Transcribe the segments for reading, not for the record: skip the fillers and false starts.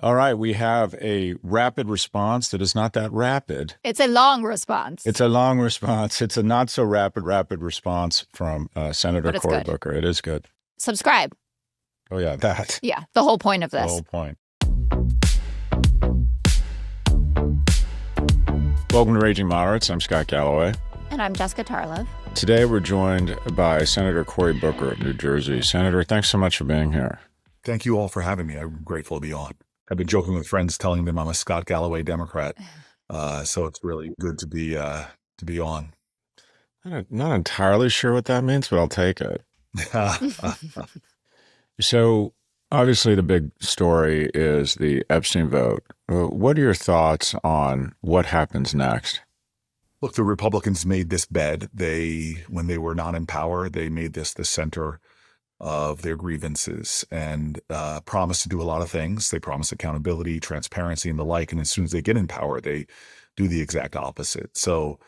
All right, we have a rapid response that is not that rapid. It's a long response. It's a long response. It's a not so rapid response from Senator Cory good. Booker. It is good. Subscribe. Oh, yeah, that. Yeah, the whole point of this. The whole point. Welcome to Raging Moderates. I'm Scott Galloway. And I'm Jessica Tarlov. Today we're joined by Senator Cory Booker of New Jersey. Senator, thanks so much for being here. Thank you all for having me. I'm grateful to be on. I've been joking with friends, telling them I'm a Scott Galloway Democrat, so it's really good to be on. I'm not entirely sure what that means, but I'll take it. So, obviously, the big story is the Epstein vote. What are your thoughts on what happens next? Look, the Republicans made this bed. When they were not in power, they made this the center of their grievances and promised to do a lot of things. They promised accountability, transparency, and the like. And as soon as they get in power, they do the exact opposite. So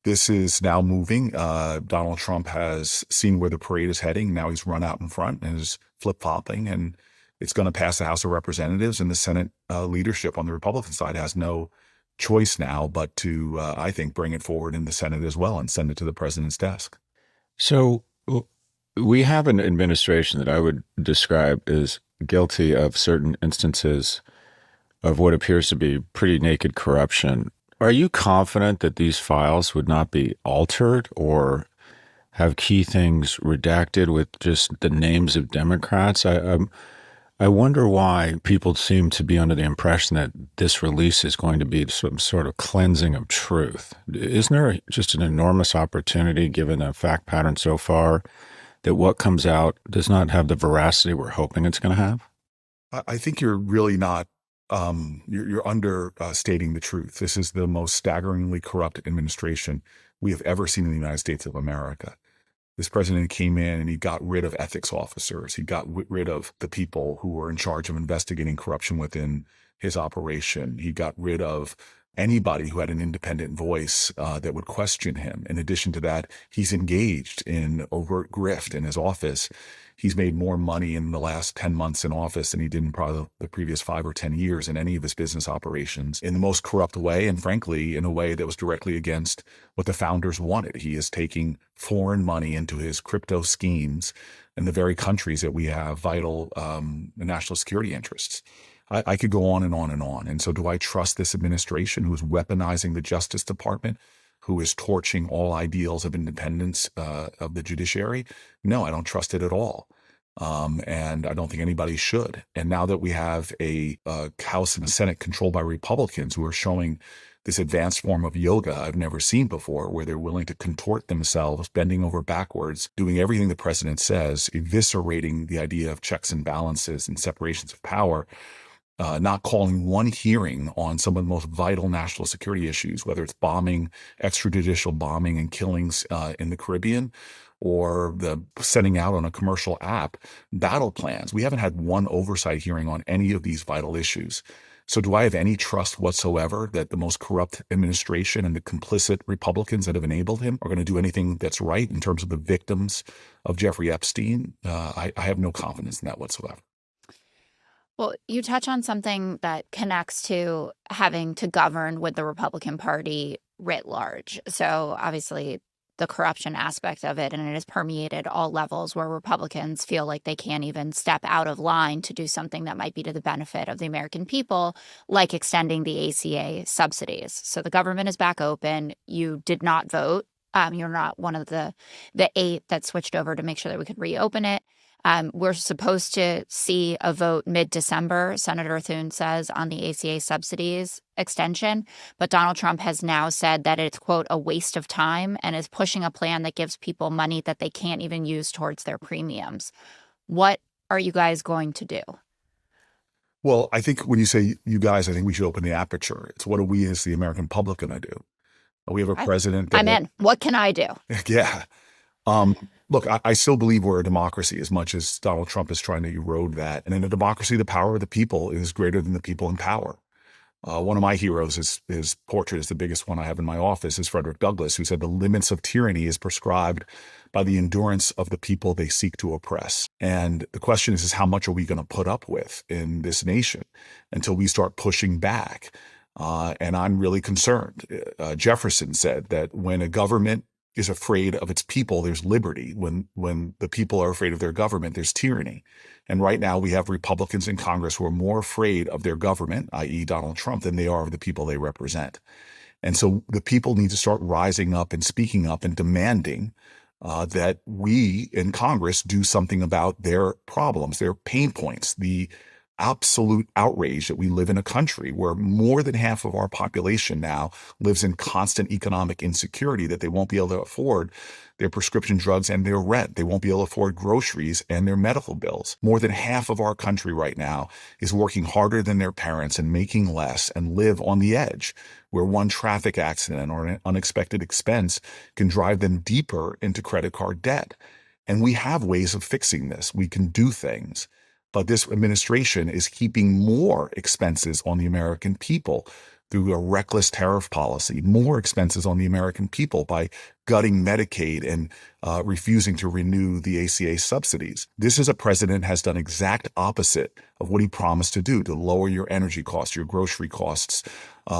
this is now moving. Donald Trump has seen where the parade is heading. Now he's run out in front and is flip-flopping, and it's going to pass the House of Representatives, and the Senate leadership on the Republican side has no choice now but to, I think, bring it forward in the Senate as well and send it to the president's desk. So we have an administration that I would describe as guilty of certain instances of what appears to be pretty naked corruption. Are you confident that these files would not be altered or have key things redacted with just the names of Democrats? I wonder why people seem to be under the impression that this release is going to be some sort of cleansing of truth. Isn't there just an enormous opportunity, given the fact pattern so far, that what comes out does not have the veracity we're hoping it's going to have? I think you're really not, you're understating the truth. This is the most staggeringly corrupt administration we have ever seen in the United States of America. This president came in and he got rid of ethics officers. He got rid of the people who were in charge of investigating corruption within his operation. He got rid of anybody who had an independent voice that would question him. In addition to that, he's engaged in overt grift in his office. He's made more money in the last 10 months in office than he did in probably the previous 5 or 10 years in any of his business operations, in the most corrupt way, and frankly, in a way that was directly against what the founders wanted. He is taking foreign money into his crypto schemes in the very countries that we have vital national security interests. I could go on and on and on. And so do I trust this administration who is weaponizing the Justice Department, who is torching all ideals of independence of the judiciary? No, I don't trust it at all. And I don't think anybody should. And now that we have a House and a Senate controlled by Republicans who are showing this advanced form of yoga I've never seen before, where they're willing to contort themselves, bending over backwards, doing everything the president says, eviscerating the idea of checks and balances and separations of power, not calling one hearing on some of the most vital national security issues, whether it's bombing, extrajudicial bombing and killings in the Caribbean, or the sending out on a commercial app battle plans. We haven't had one oversight hearing on any of these vital issues. So do I have any trust whatsoever that the most corrupt administration and the complicit Republicans that have enabled him are going to do anything that's right in terms of the victims of Jeffrey Epstein? I have no confidence in that whatsoever. Well, you touch on something that connects to having to govern with the Republican Party writ large. So obviously the corruption aspect of it, and it has permeated all levels where Republicans feel like they can't even step out of line to do something that might be to the benefit of the American people, like extending the ACA subsidies. So the government is back open. You did not vote. You're not one of the 8 that switched over to make sure that we could reopen it. We're supposed to see a vote mid-December, Senator Thune says, on the ACA subsidies extension. But Donald Trump has now said that it's, quote, a waste of time, and is pushing a plan that gives people money that they can't even use towards their premiums. What are you guys going to do? Well, I think when you say you guys, I think we should open the aperture. It's what are we as the American public going to do? We have a president that— I'm in. What can I do? Yeah. Look, I still believe we're a democracy as much as Donald Trump is trying to erode that. And in a democracy, the power of the people is greater than the people in power. One of my heroes, his portrait is the biggest one I have in my office, is Frederick Douglass, who said the limits of tyranny is prescribed by the endurance of the people they seek to oppress. And the question is how much are we going to put up with in this nation until we start pushing back? And I'm really concerned. Jefferson said that when a government is afraid of its people, there's liberty. When the people are afraid of their government, there's tyranny. And right now we have Republicans in Congress who are more afraid of their government, i.e. Donald Trump, than they are of the people they represent. And so the people need to start rising up and speaking up and demanding that we in Congress do something about their problems, their pain points, the absolute outrage that we live in a country where more than half of our population now lives in constant economic insecurity, that they won't be able to afford their prescription drugs and their rent. They won't be able to afford groceries and their medical bills. More than half of our country right now is working harder than their parents and making less and live on the edge, where one traffic accident or an unexpected expense can drive them deeper into credit card debt. And we have ways of fixing this. We can do things. But this administration is heaping more expenses on the American people through a reckless tariff policy, more expenses on the American people by gutting Medicaid and refusing to renew the ACA subsidies. This is a president has done exact opposite of what he promised to do, to lower your energy costs, your grocery costs,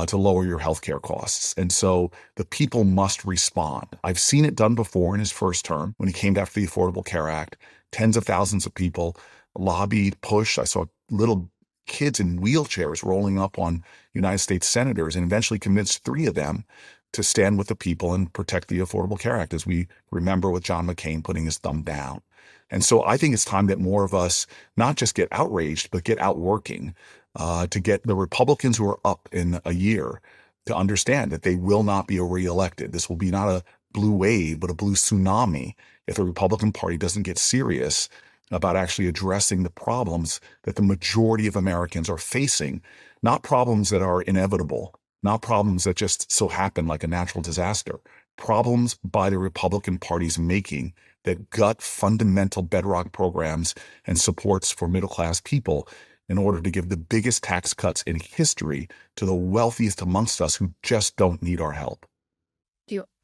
to lower your healthcare costs. And so the people must respond. I've seen it done before in his first term when he came after the Affordable Care Act. Tens of thousands of people lobbied, pushed. I saw little kids in wheelchairs rolling up on United States senators and eventually convinced 3 of them to stand with the people and protect the Affordable Care Act, as we remember with John McCain putting his thumb down. And so I think it's time that more of us not just get outraged, but get out working to get the Republicans who are up in a year to understand that they will not be reelected. This will be not a blue wave, but a blue tsunami if the Republican Party doesn't get serious about actually addressing the problems that the majority of Americans are facing, not problems that are inevitable, not problems that just so happen like a natural disaster, problems by the Republican Party's making that gut fundamental bedrock programs and supports for middle-class people in order to give the biggest tax cuts in history to the wealthiest amongst us who just don't need our help.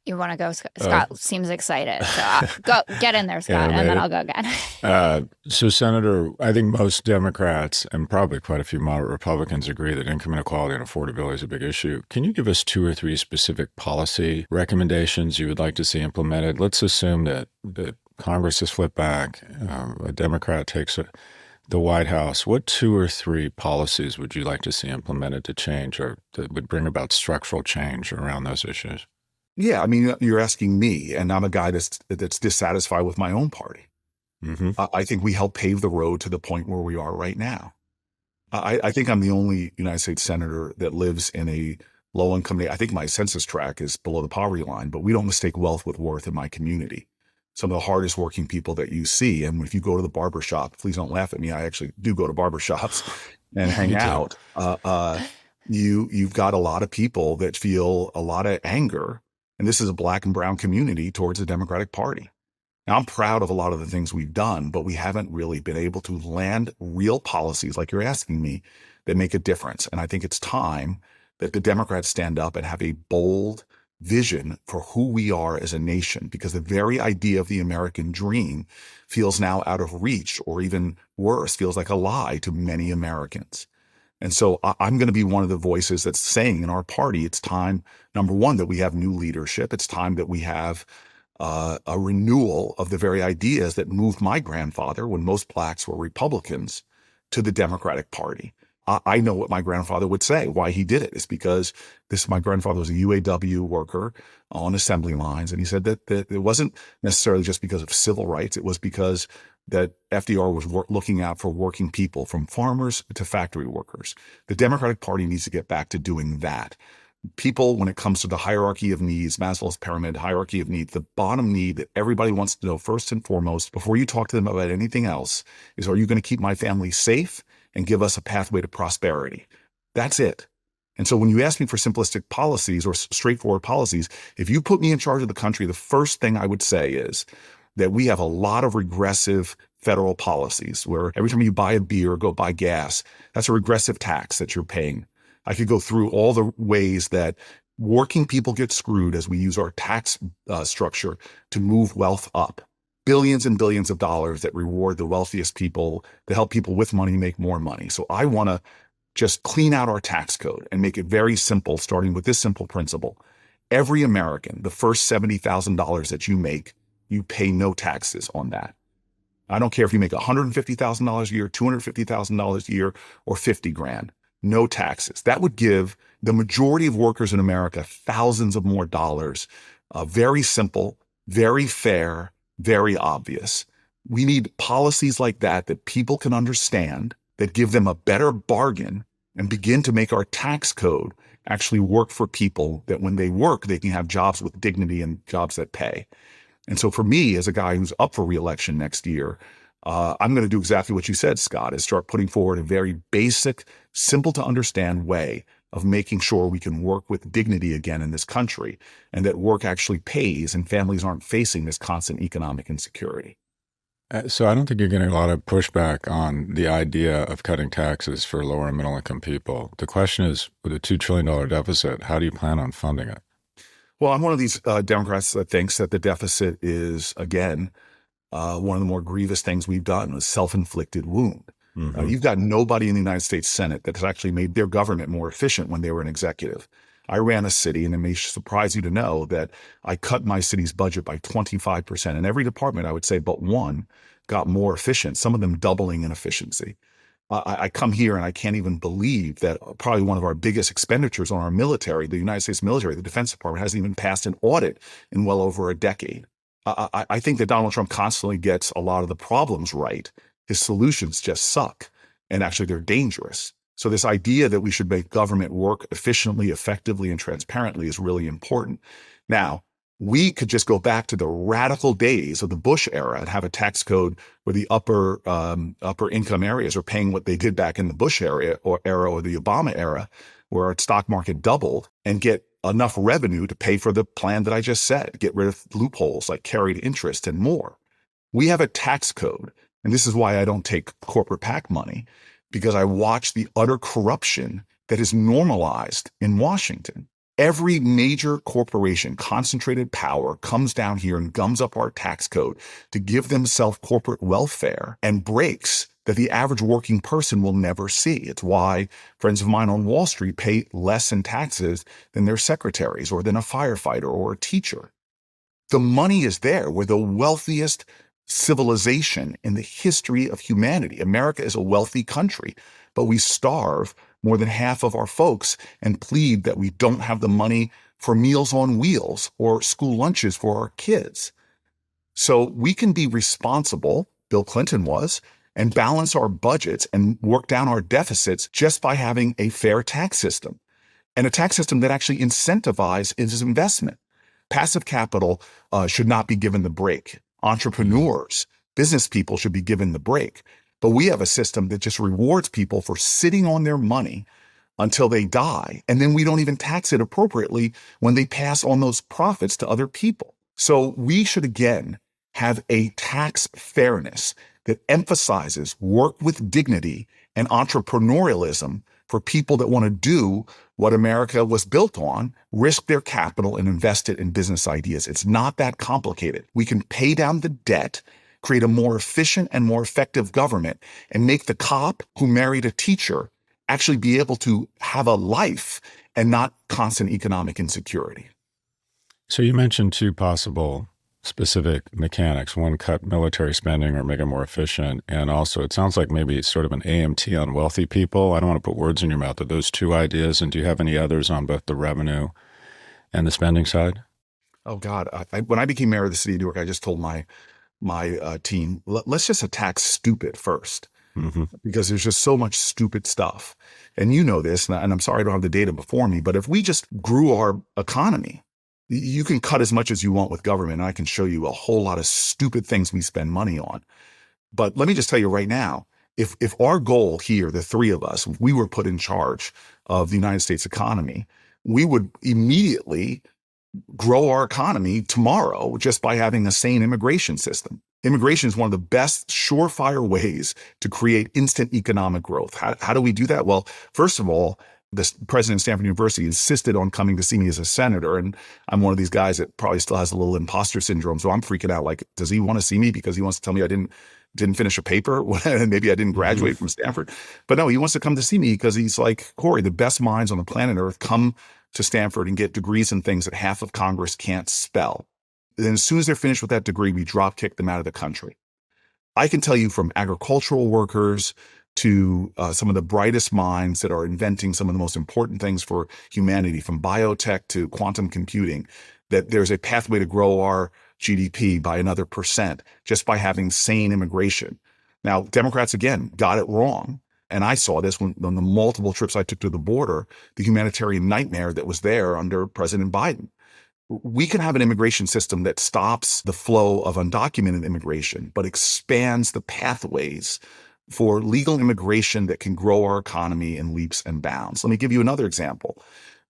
You want to go? Scott seems excited. So go get in there, Scott, and then I'll go again. So, Senator, I think most Democrats and probably quite a few moderate Republicans agree that income inequality and affordability is a big issue. Can you give us 2 or 3 specific policy recommendations you would like to see implemented? Let's assume that Congress is flipped back, a Democrat takes the White House. What 2 or 3 policies would you like to see implemented to change or that would bring about structural change around those issues? Yeah, I mean, you're asking me, and I'm a guy that's dissatisfied with my own party. Mm-hmm. I think we helped pave the road to the point where we are right now. I think I'm the only United States senator that lives in a low-income. I think my census tract is below the poverty line, but we don't mistake wealth with worth in my community. Some of the hardest working people that you see, and if you go to the barber shop, please don't laugh at me. I actually do go to barber shops and hang out. You've got a lot of people that feel a lot of anger. And this is a black and brown community towards the Democratic Party. Now, I'm proud of a lot of the things we've done, but we haven't really been able to land real policies like you're asking me that make a difference. And I think it's time that the Democrats stand up and have a bold vision for who we are as a nation, because the very idea of the American dream feels now out of reach, or even worse, feels like a lie to many Americans. And so I'm going to be one of the voices that's saying in our party, it's time, number one, that we have new leadership. It's time that we have a renewal of the very ideas that moved my grandfather, when most blacks were Republicans, to the Democratic Party. I know what my grandfather would say, why he did it. It's because my grandfather was a UAW worker on assembly lines. And he said that it wasn't necessarily just because of civil rights. It was because that FDR was looking out for working people, from farmers to factory workers. The Democratic Party needs to get back to doing that. People, when it comes to the hierarchy of needs, Maslow's pyramid hierarchy of needs, the bottom need that everybody wants to know first and foremost, before you talk to them about anything else, is, are you going to keep my family safe and give us a pathway to prosperity? That's it. And so when you ask me for simplistic policies or straightforward policies, if you put me in charge of the country, the first thing I would say is that we have a lot of regressive federal policies where every time you buy a beer or go buy gas, that's a regressive tax that you're paying. I could go through all the ways that working people get screwed as we use our tax structure to move wealth up. Billions and billions of dollars that reward the wealthiest people, to help people with money make more money. So I want to just clean out our tax code and make it very simple, starting with this simple principle. Every American, the first $70,000 that you make, you pay no taxes on that. I don't care if you make $150,000 a year, $250,000 a year, or 50 grand. No taxes. That would give the majority of workers in America thousands of more dollars. Very simple, very fair, very obvious. We need policies like that that people can understand, that give them a better bargain, and begin to make our tax code actually work for people, that when they work, they can have jobs with dignity and jobs that pay. And so for me, as a guy who's up for re-election next year, I'm going to do exactly what you said, Scott, is start putting forward a very basic, simple to understand way of making sure we can work with dignity again in this country, and that work actually pays and families aren't facing this constant economic insecurity. So I don't think you're getting a lot of pushback on the idea of cutting taxes for lower and middle income people. The question is, with a $2 trillion deficit, how do you plan on funding it? Well, I'm one of these Democrats that thinks that the deficit is, again, one of the more grievous things we've done, a self-inflicted wound. Mm-hmm. You've got nobody in the United States Senate that has actually made their government more efficient when they were an executive. I ran a city, and it may surprise you to know that I cut my city's budget by 25%. And every department, I would say, but one, got more efficient, some of them doubling in efficiency. I come here and I can't even believe that probably one of our biggest expenditures on our military, the United States military, the Defense Department, hasn't even passed an audit in well over a decade. I think that Donald Trump constantly gets a lot of the problems right. His solutions just suck, and actually they're dangerous. So this idea that we should make government work efficiently, effectively, and transparently is really important. Now, we could just go back to the radical days of the Bush era and have a tax code where the upper income areas are paying what they did back in the Bush era or the Obama era, where our stock market doubled, and get enough revenue to pay for the plan that I just said, get rid of loopholes like carried interest and more. We have a tax code, and this is why I don't take corporate PAC money, because I watch the utter corruption that is normalized in Washington. Every major corporation, concentrated power, comes down here and gums up our tax code to give themselves corporate welfare and breaks that the average working person will never see. It's why friends of mine on Wall Street pay less in taxes than their secretaries or than a firefighter or a teacher. The money is there. We're the wealthiest civilization in the history of humanity. America is a wealthy country, but we starve more than half of our folks and plead that we don't have the money for Meals on Wheels or school lunches for our kids. So we can be responsible, Bill Clinton was, and balance our budgets and work down our deficits just by having a fair tax system, and a tax system that actually incentivizes investment. Passive capital should not be given the break. Entrepreneurs, business people should be given the break. But we have a system that just rewards people for sitting on their money until they die, and then we don't even tax it appropriately when they pass on those profits to other people. So we should, again, have a tax fairness that emphasizes work with dignity and entrepreneurialism for people that want to do what America was built on, risk their capital and invest it in business ideas. It's not that complicated. We can pay down the debt, create a more efficient and more effective government, and make the cop who married a teacher actually be able to have a life and not constant economic insecurity. So you mentioned two possible specific mechanics. One, cut military spending or make it more efficient. And also, it sounds like maybe it's sort of an AMT on wealthy people. I don't want to put words in your mouth. Are those two ideas? And do you have any others on both the revenue and the spending side? Oh, God. When I became mayor of the city of Newark, I just told my team, let's just attack stupid first, because there's just so much stupid stuff. And you know this, and I'm sorry I don't have the data before me, but if we just grew our economy, you can cut as much as you want with government, and I can show you a whole lot of stupid things we spend money on. But let me just tell you right now, if our goal here, the three of us, if we were put in charge of the United States economy, we would immediately grow our economy tomorrow just by having a sane immigration system. Immigration is one of the best surefire ways to create instant economic growth. How do we do that? Well, first of all, the president of Stanford University insisted on coming to see me as a senator. And I'm one of these guys that probably still has a little imposter syndrome. So I'm freaking out. Like, does he want to see me because he wants to tell me I didn't finish a paper? Maybe I didn't graduate from Stanford. But no, he wants to come to see me because he's like, Cory, the best minds on the planet Earth come to Stanford and get degrees in things that half of Congress can't spell. Then as soon as they're finished with that degree, we drop kick them out of the country. I can tell you from agricultural workers to some of the brightest minds that are inventing some of the most important things for humanity, from biotech to quantum computing, that there's a pathway to grow our GDP by another % just by having sane immigration. Now, Democrats, again, got it wrong. And I saw this on the multiple trips I took to the border, the humanitarian nightmare that was there under President Biden. We can have an immigration system that stops the flow of undocumented immigration, but expands the pathways for legal immigration that can grow our economy in leaps and bounds. Let me give you another example.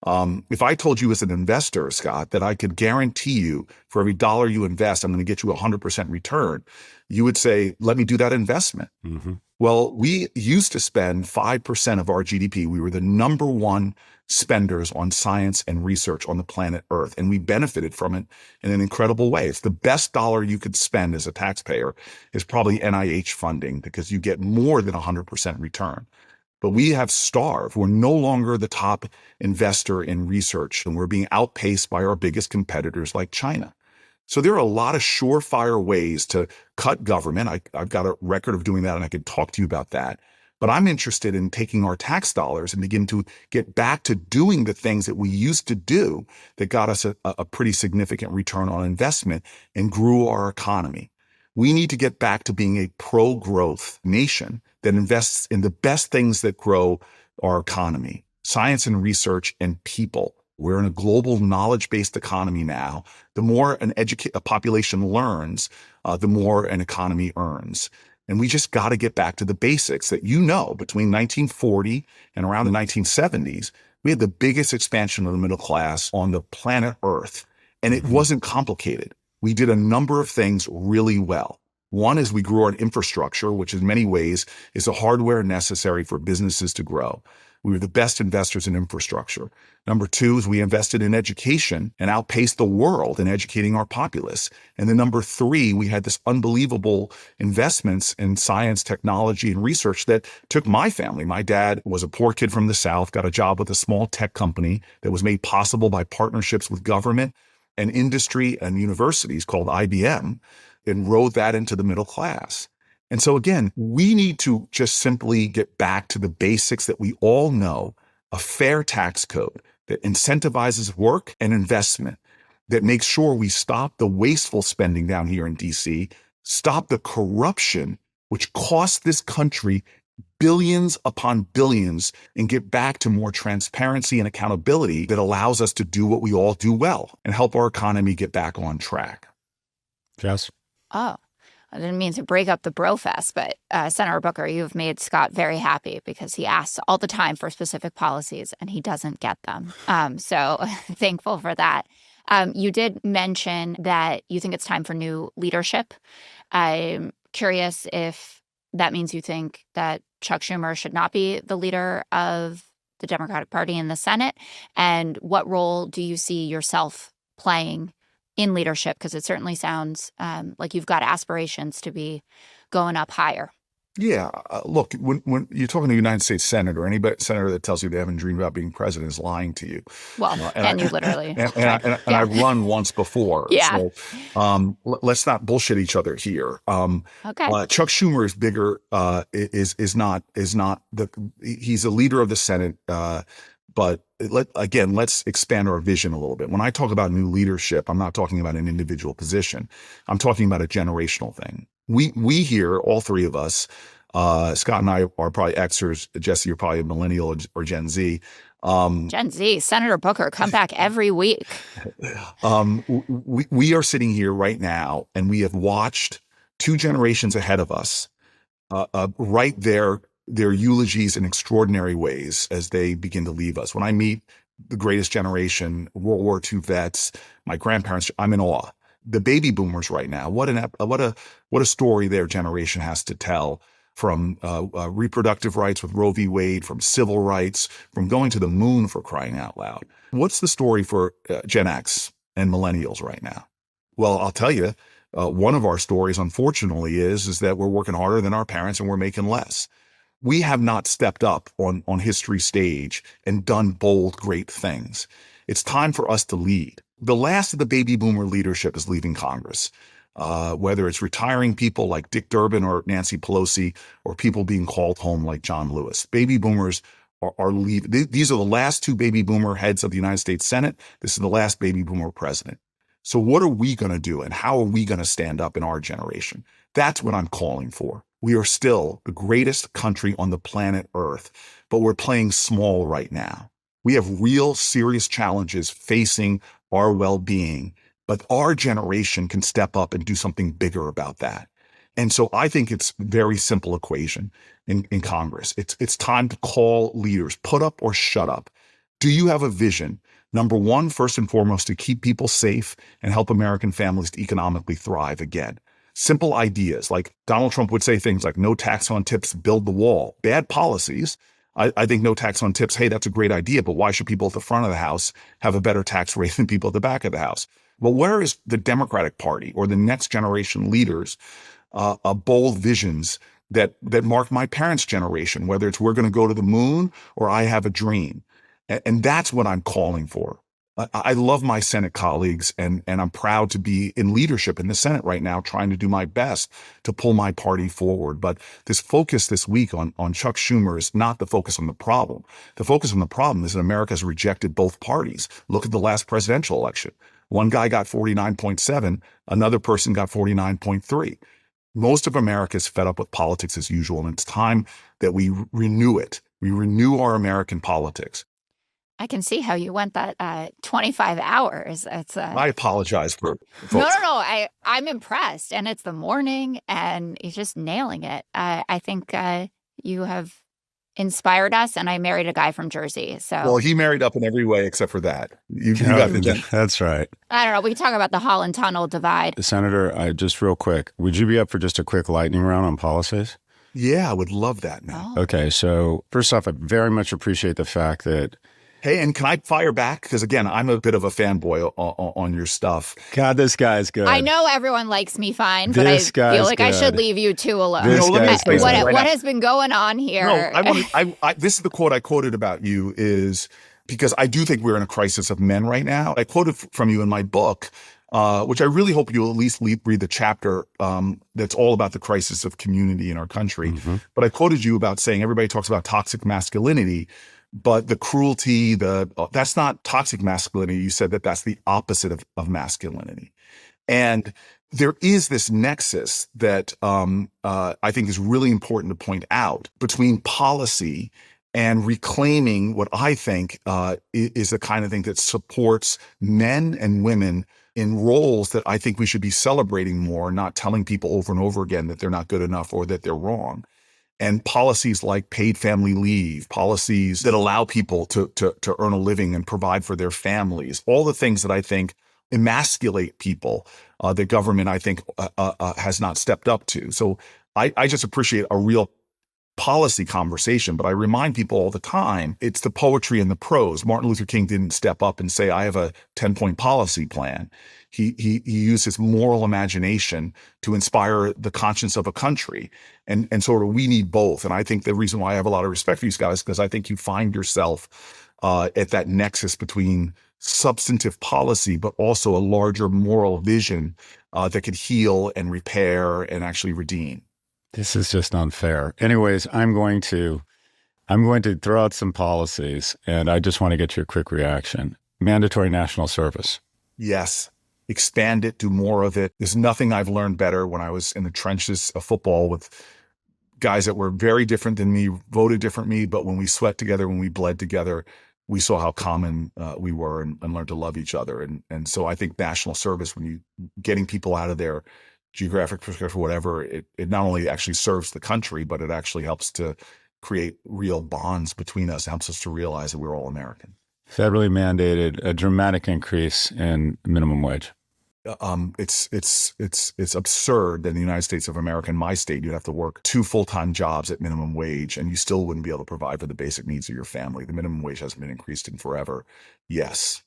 If I told you as an investor, Scott, that I could guarantee you for every dollar you invest, I'm going to get you 100% return, you would say, let me do that investment. Mm-hmm. Well, we used to spend 5% of our GDP. We were the number one spenders on science and research on the planet Earth, and we benefited from it in an incredible way. It's the best dollar you could spend as a taxpayer is probably NIH funding, because you get more than 100% return. But we have starved. We're no longer the top investor in research, and we're being outpaced by our biggest competitors like China. So there are a lot of surefire ways to cut government. I've got a record of doing that, and I could talk to you about that. But I'm interested in taking our tax dollars and begin to get back to doing the things that we used to do that got us a pretty significant return on investment and grew our economy. We need to get back to being a pro-growth nation that invests in the best things that grow our economy, science and research and people. We're in a global knowledge-based economy now. The more a population learns, the more an economy earns. And we just got to get back to the basics that, between 1940 and around the 1970s, we had the biggest expansion of the middle class on the planet Earth. And it wasn't complicated. We did a number of things really well. One is we grew our infrastructure, which in many ways is the hardware necessary for businesses to grow. We were the best investors in infrastructure. Number two is we invested in education and outpaced the world in educating our populace. And then number three, we had this unbelievable investments in science, technology, and research that took my family. My dad was a poor kid from the South, got a job with a small tech company that was made possible by partnerships with government and industry and universities called IBM, and rode that into the middle class. And so again, we need to just simply get back to the basics that we all know: a fair tax code that incentivizes work and investment, that makes sure we stop the wasteful spending down here in DC, stop the corruption, which costs this country billions upon billions, and get back to more transparency and accountability that allows us to do what we all do well and help our economy get back on track. Jess? Oh, I didn't mean to break up the brofest, but Senator Booker, you've made Scott very happy because he asks all the time for specific policies and he doesn't get them. So thankful for that. You did mention that you think it's time for new leadership. I'm curious if that means you think that Chuck Schumer should not be the leader of the Democratic Party in the Senate, and what role do you see yourself playing in leadership? Because it certainly sounds like you've got aspirations to be going up higher. Yeah. Look, when you're talking to a United States senator, any senator that tells you they haven't dreamed about being president is lying to you. Well, you literally. And I've run once before. Yeah. So let's not bullshit each other here. Okay. Chuck Schumer is bigger, he's a leader of the Senate. But let's expand our vision a little bit. When I talk about new leadership, I'm not talking about an individual position. I'm talking about a generational thing. We here, all three of us, Scott and I are probably Xers. Jesse, you're probably a millennial or Gen Z. Gen Z, Senator Booker, come back every week. We are sitting here right now, and we have watched two generations ahead of us write their eulogies in extraordinary ways as they begin to leave us. When I meet the greatest generation, World War II vets, my grandparents, I'm in awe. The baby boomers right now, what a story their generation has to tell from reproductive rights with Roe v. Wade, from civil rights, from going to the moon, for crying out loud. What's the story for Gen X and millennials right now? Well, I'll tell you, one of our stories, unfortunately, is that we're working harder than our parents and we're making less. We have not stepped up on history's stage and done bold, great things. It's time for us to lead. The last of the baby boomer leadership is leaving Congress, whether it's retiring people like Dick Durbin or Nancy Pelosi, or people being called home like John Lewis. Baby boomers are leaving. These are the last two baby boomer heads of the United States Senate. This is the last baby boomer president. So what are we going to do, and how are we going to stand up in our generation? That's what I'm calling for. We are still the greatest country on the planet Earth, but we're playing small right now. We have real serious challenges facing our well-being, but our generation can step up and do something bigger about that. And so I think it's a very simple equation in Congress. It's time to call leaders, put up or shut up. Do you have a vision? Number one, first and foremost, to keep people safe and help American families to economically thrive again. Simple ideas like Donald Trump would say things like no tax on tips, build the wall. Bad policies. I think no tax on tips, hey, that's a great idea, but why should people at the front of the house have a better tax rate than people at the back of the house? Well, where is the Democratic Party or the next generation leaders, bold visions that mark my parents' generation, whether it's we're going to go to the moon or I have a dream? And that's what I'm calling for. I love my Senate colleagues, and I'm proud to be in leadership in the Senate right now, trying to do my best to pull my party forward. But this focus this week on Chuck Schumer is not the focus on the problem. The focus on the problem is that America has rejected both parties. Look at the last presidential election. One guy got 49.7, another person got 49.3. Most of America is fed up with politics as usual, and it's time that we renew it. We renew our American politics. I can see how you went that 25 hours. It's I apologize for folks. No. I'm impressed, and it's the morning, and you're just nailing it. I think you have inspired us, and I married a guy from Jersey. So well, he married up in every way except for that. You got the That's right. I don't know. We can talk about the Holland Tunnel divide. Senator, just real quick, would you be up for just a quick lightning round on policies? Yeah, I would love that, man. Oh. Okay, so first off, I very much appreciate the fact that hey, and can I fire back? Because again, I'm a bit of a fanboy on your stuff. God, this guy's good. I know everyone likes me fine, but I feel like I should leave you two alone. What has been going on here? No, this is the quote I quoted about you is because I do think we're in a crisis of men right now. I quoted from you in my book, which I really hope you'll at least read the chapter that's all about the crisis of community in our country. Mm-hmm. But I quoted you about saying everybody talks about toxic masculinity, but the cruelty, that's not toxic masculinity. You said that that's the opposite of masculinity. And there is this nexus that I think is really important to point out between policy and reclaiming what I think is the kind of thing that supports men and women in roles that I think we should be celebrating more, not telling people over and over again that they're not good enough or that they're wrong. And policies like paid family leave, policies that allow people to earn a living and provide for their families, all the things that I think emasculate people, the government, I think, has not stepped up to. So I just appreciate a real policy conversation, but I remind people all the time, it's the poetry and the prose. Martin Luther King didn't step up and say, I have a 10-point policy plan. He used his moral imagination to inspire the conscience of a country. And sort of we need both. And I think the reason why I have a lot of respect for these guys, because I think you find yourself at that nexus between substantive policy, but also a larger moral vision that could heal and repair and actually redeem. This is just unfair. Anyways, I'm going to throw out some policies, and I just want to get your quick reaction. Mandatory national service. Yes. Expand it, do more of it. There's nothing I've learned better when I was in the trenches of football with guys that were very different than me, voted different than me, but when we sweat together, when we bled together, we saw how common we were and learned to love each other. And so I think national service, when you getting people out of their geographic perspective or whatever, it not only actually serves the country, but it actually helps to create real bonds between us, helps us to realize that we're all American. Federally mandated, a dramatic increase in minimum wage. It's absurd that in the United States of America, in my state, you'd have to work 2 full-time jobs at minimum wage, and you still wouldn't be able to provide for the basic needs of your family. The minimum wage hasn't been increased in forever. Yes.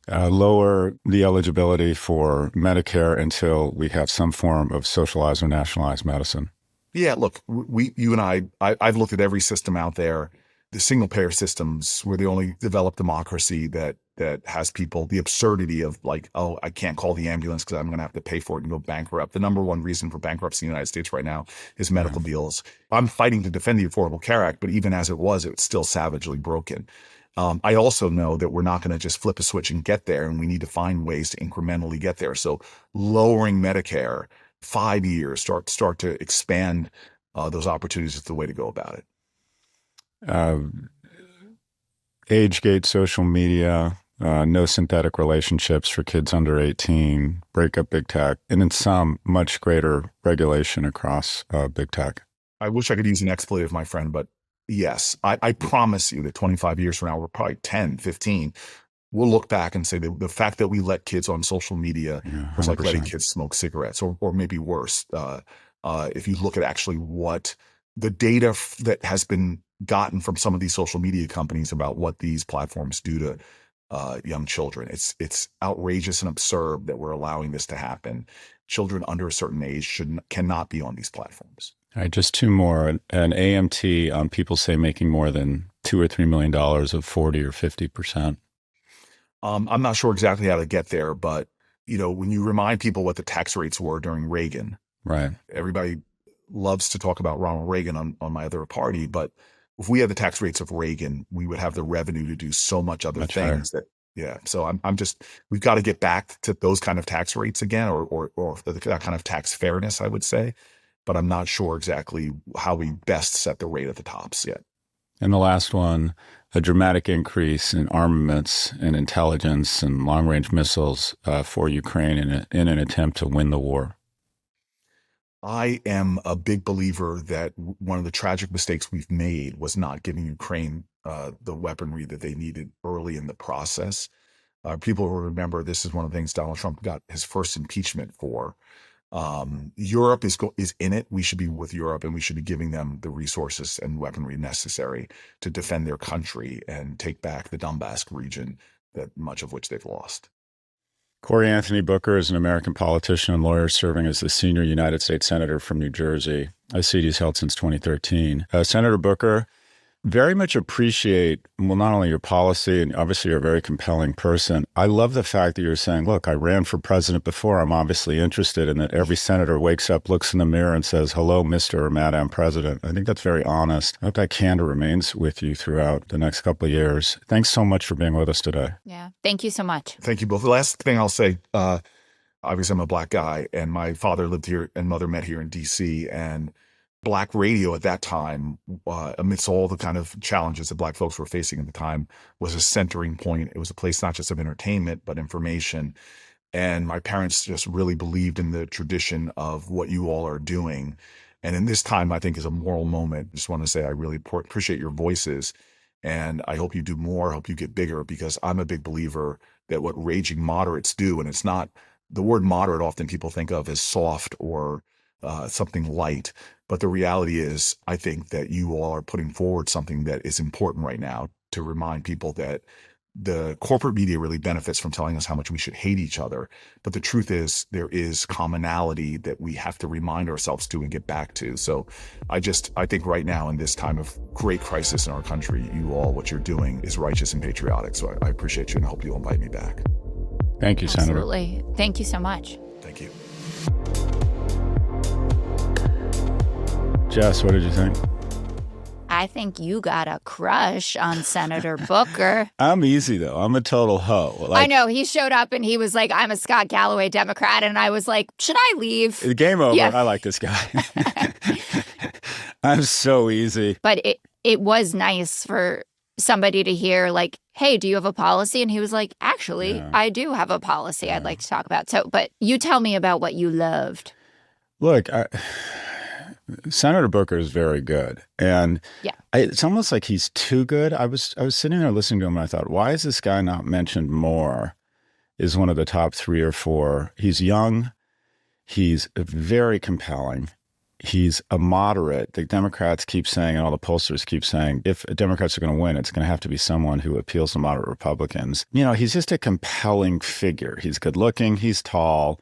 Lower the eligibility for Medicare until we have some form of socialized or nationalized medicine. Yeah, look, you and I've looked at every system out there. The single payer systems were the only developed democracy that has people, the absurdity of like, oh, I can't call the ambulance because I'm going to have to pay for it and go bankrupt. The number one reason for bankruptcy in the United States right now is medical bills. I'm fighting to defend the Affordable Care Act, but even as it was still savagely broken. I also know that we're not going to just flip a switch and get there, and we need to find ways to incrementally get there. So lowering Medicare 5 years, start to expand those opportunities is the way to go about it. Age gate social media, no synthetic relationships for kids under 18, break up big tech, and then some much greater regulation across big tech. I wish I could use an expletive, my friend, but yes, I promise you that 25 years from now, we're probably 10, 15. We'll look back and say that the fact that we let kids on social media was like letting kids smoke cigarettes, or maybe worse. If you look at actually what the data that has been gotten from some of these social media companies about what these platforms do to young children, it's outrageous and absurd that we're allowing this to happen. Children under a certain age cannot be on these platforms. All right, just 2 more. An AMT on people say making more than $2 or $3 million of 40 or 50%. I'm not sure exactly how to get there, but when you remind people what the tax rates were during Reagan, right? Everybody loves to talk about Ronald Reagan on my other party, but if we had the tax rates of Reagan, we would have the revenue to do so much other things higher. Yeah. So we've got to get back to those kind of tax rates again, or that kind of tax fairness, I would say. But I'm not sure exactly how we best set the rate at the tops yet. And the last one, a dramatic increase in armaments and intelligence and long-range missiles for Ukraine in an attempt to win the war. I am a big believer that one of the tragic mistakes we've made was not giving Ukraine the weaponry that they needed early in the process. People will remember this is one of the things Donald Trump got his first impeachment for. Europe is in it. We should be with Europe, and we should be giving them the resources and weaponry necessary to defend their country and take back the Donbass region, that much of which they've lost. Cory Anthony Booker is an American politician and lawyer serving as the senior United States Senator from New Jersey. I see he's held since 2013. Senator Booker, very much appreciate, well, not only your policy, and obviously you're a very compelling person. I love the fact that you're saying, look, I ran for president before. I'm obviously interested, and that every senator wakes up, looks in the mirror and says, hello, Mr. or Madam President. I think that's very honest. I hope that candor remains with you throughout the next couple of years. Thanks so much for being with us today. Yeah. Thank you so much. Thank you both. The last thing I'll say, obviously I'm a Black guy, and my father lived here and mother met here in D.C., and Black radio at that time, amidst all the kind of challenges that Black folks were facing at the time, was a centering point. It was a place not just of entertainment, but information. And my parents just really believed in the tradition of what you all are doing. And in this time, I think is a moral moment. I just want to say I really appreciate your voices. And I hope you do more. I hope you get bigger, because I'm a big believer that what raging moderates do, and it's not the word moderate, often people think of as soft or something light. But the reality is, I think that you all are putting forward something that is important right now to remind people that the corporate media really benefits from telling us how much we should hate each other. But the truth is, there is commonality that we have to remind ourselves to and get back to. So I think right now, in this time of great crisis in our country, you all, what you're doing is righteous and patriotic. So I appreciate you, and I hope you'll invite me back. Thank you, Senator. Absolutely. Thank you so much. Thank you. Jess, what did you think? I think you got a crush on Senator Booker. I'm easy, though. I'm a total hoe. I know. He showed up and he was like, I'm a Scott Galloway Democrat. And I was like, should I leave? Game over. Yeah. I like this guy. I'm so easy. But it was nice for somebody to hear, like, hey, do you have a policy? And he was like, actually, I do have a policy I'd like to talk about. So, but you tell me about what you loved. Look, Senator Booker is very good. And it's almost like he's too good. I was sitting there listening to him, and I thought, why is this guy not mentioned more? is one of the top 3 or 4. He's young. He's very compelling. He's a moderate. The Democrats keep saying, and all the pollsters keep saying, if Democrats are going to win, it's going to have to be someone who appeals to moderate Republicans. You know, he's just a compelling figure. He's good looking. He's tall.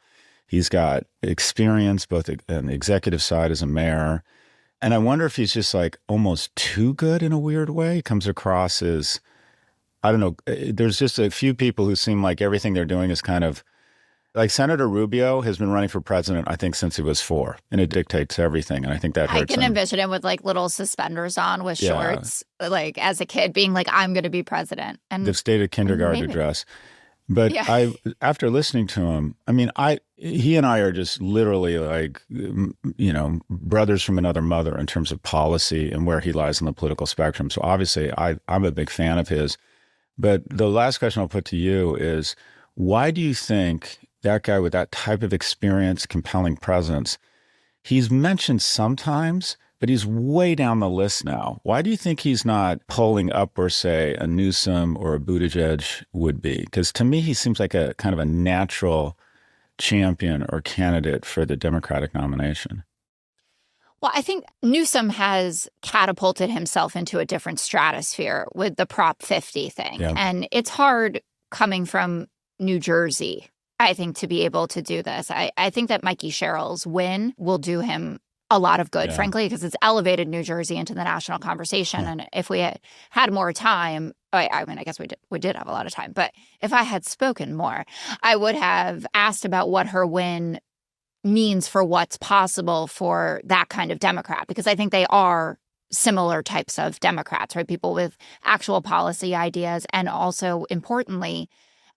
He's got experience both on the executive side as a mayor. And I wonder if he's just like almost too good in a weird way. He comes across as, I don't know, there's just a few people who seem like everything they're doing is kind of, like Senator Rubio has been running for president, I think, since he was 4, and it dictates everything. And I think that hurts I can him. envision him with like little suspenders on with shorts, like as a kid being like, I'm going to be president. And the state of kindergarten address. But after listening to him, I mean, he and I are just literally like, you know, brothers from another mother in terms of policy and where he lies on the political spectrum. So obviously, I'm a big fan of his. But the last question I'll put to you is, why do you think that guy with that type of experience, compelling presence, he's mentioned sometimes, but he's way down the list now? Why do you think he's not polling up where, say, a Newsom or a Buttigieg would be? Because to me, he seems like a kind of a natural champion or candidate for the Democratic nomination. Well, I think Newsom has catapulted himself into a different stratosphere with the Prop 50 thing. Yeah. And it's hard coming from New Jersey, I think, to be able to do this. I think that Mikey Sherrill's win will do him a lot of good, frankly, because it's elevated New Jersey into the national conversation. And if we had more time, I mean, I guess we did have a lot of time, but if I had spoken more, I would have asked about what her win means for what's possible for that kind of Democrat, because I think they are similar types of Democrats, right? People with actual policy ideas, and also importantly,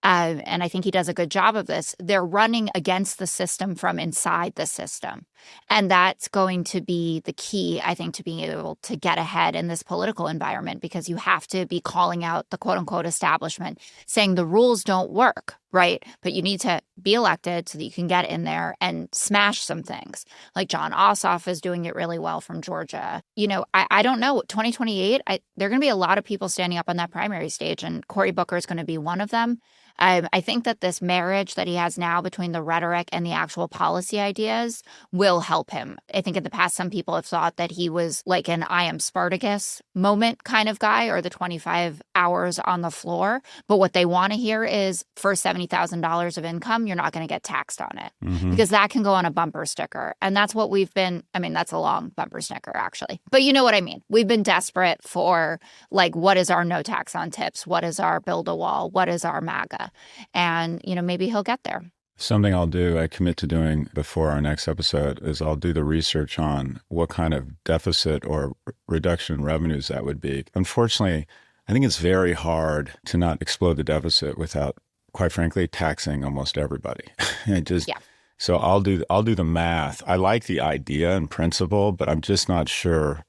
and I think he does a good job of this, they're running against the system from inside the system. And that's going to be the key, I think, to being able to get ahead in this political environment, because you have to be calling out the quote unquote establishment, saying the rules don't work, right? But you need to be elected so that you can get in there and smash some things. Like John Ossoff is doing it really well from Georgia. You know, I don't know, 2028, there are going to be a lot of people standing up on that primary stage, and Cory Booker is going to be one of them. I think that this marriage that he has now between the rhetoric and the actual policy ideas will help him. I think in the past, some people have thought that he was like an I am Spartacus moment kind of guy, or the 25 hours on the floor. But what they want to hear is, for $70,000 of income, you're not going to get taxed on it, because that can go on a bumper sticker. And that's what we've been, I mean, that's a long bumper sticker, actually. But you know what I mean? We've been desperate for, like, what is our no tax on tips? What is our build a wall? What is our MAGA? And, you know, maybe he'll get there. Something I'll do, I commit to doing before our next episode, is I'll do the research on what kind of deficit or reduction in revenues that would be. Unfortunately, I think it's very hard to not explode the deficit without, quite frankly, taxing almost everybody. So I'll do the math. I like the idea and principle, but I'm just not sure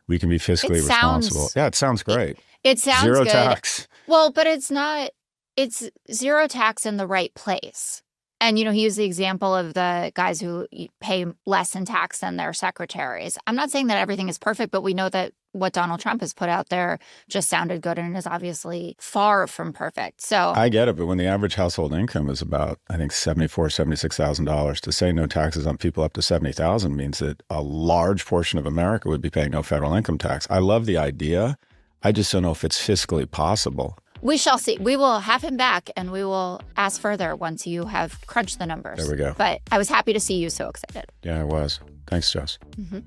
we can be fiscally responsible. Yeah, it sounds great. It sounds Zero good. tax. Well, but it's not. It's zero tax in the right place. And, you know, he used the example of the guys who pay less in tax than their secretaries. I'm not saying that everything is perfect, but we know that what Donald Trump has put out there just sounded good and is obviously far from perfect. So I get it. But when the average household income is about, I think, $74,000, $76,000, to say no taxes on people up to $70,000 means that a large portion of America would be paying no federal income tax. I love the idea. I just don't know if it's fiscally possible. We shall see. We will have him back, and we will ask further once you have crunched the numbers. There we go. But I was happy to see you so excited. Yeah, I was. Thanks, Jess. Mm-hmm.